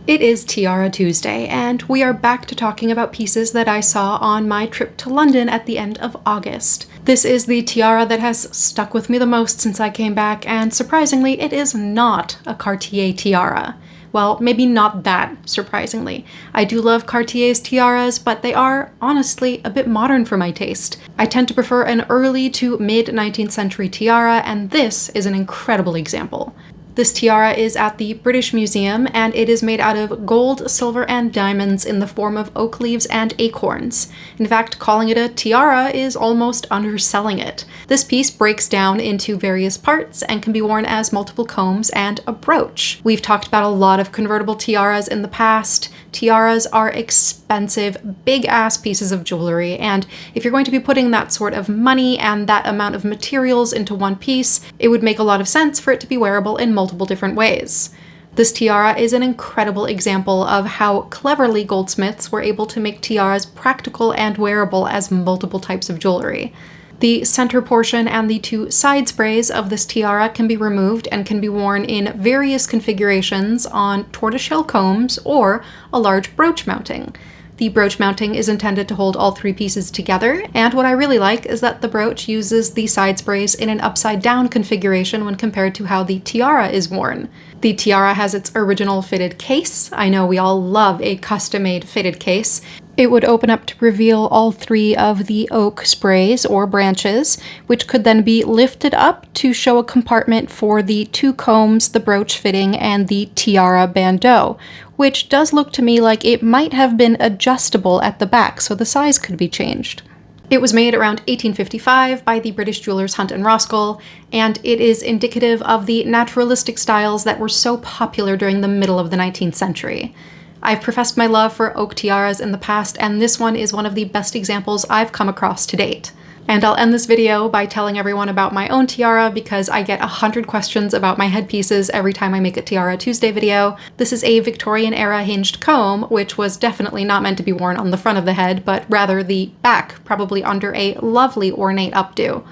It is Tiara Tuesday, and we are back to talking about pieces that I saw on my trip to London at the end of August. This is the tiara that has stuck with me the most since I came back, and surprisingly, it is not a Cartier tiara. Well, maybe not that surprisingly. I do love Cartier's tiaras, but they are, honestly, a bit modern for my taste. I tend to prefer an early to mid-19th century tiara, and this is an incredible example. This tiara is at the British Museum, and it is made out of gold, silver, and diamonds in the form of oak leaves and acorns. In fact, calling it a tiara is almost underselling it. This piece breaks down into various parts and can be worn as multiple combs and a brooch. We've talked about a lot of convertible tiaras in the past. Tiaras are expensive, big-ass pieces of jewelry, and if you're going to be putting that sort of money and that amount of materials into one piece, it would make a lot of sense for it to be wearable in multiple different ways. This tiara is an incredible example of how cleverly goldsmiths were able to make tiaras practical and wearable as multiple types of jewelry. The center portion and the two side sprays of this tiara can be removed and can be worn in various configurations on tortoiseshell combs or a large brooch mounting. The brooch mounting is intended to hold all three pieces together, and what I really like is that the brooch uses the side sprays in an upside-down configuration when compared to how the tiara is worn. The tiara has its original fitted case. I know we all love a custom-made fitted case. It would open up to reveal all three of the oak sprays or branches, which could then be lifted up to show a compartment for the two combs, the brooch fitting, and the tiara bandeau, which does look to me like it might have been adjustable at the back, so the size could be changed. It was made around 1855 by the British jewelers Hunt and Roskell, and it is indicative of the naturalistic styles that were so popular during the middle of the 19th century. I've professed my love for oak tiaras in the past, and this one is one of the best examples I've come across to date. And I'll end this video by telling everyone about my own tiara because I get 100 questions about my headpieces every time I make a Tiara Tuesday video. This is a Victorian-era hinged comb, which was definitely not meant to be worn on the front of the head, but rather the back, probably under a lovely ornate updo.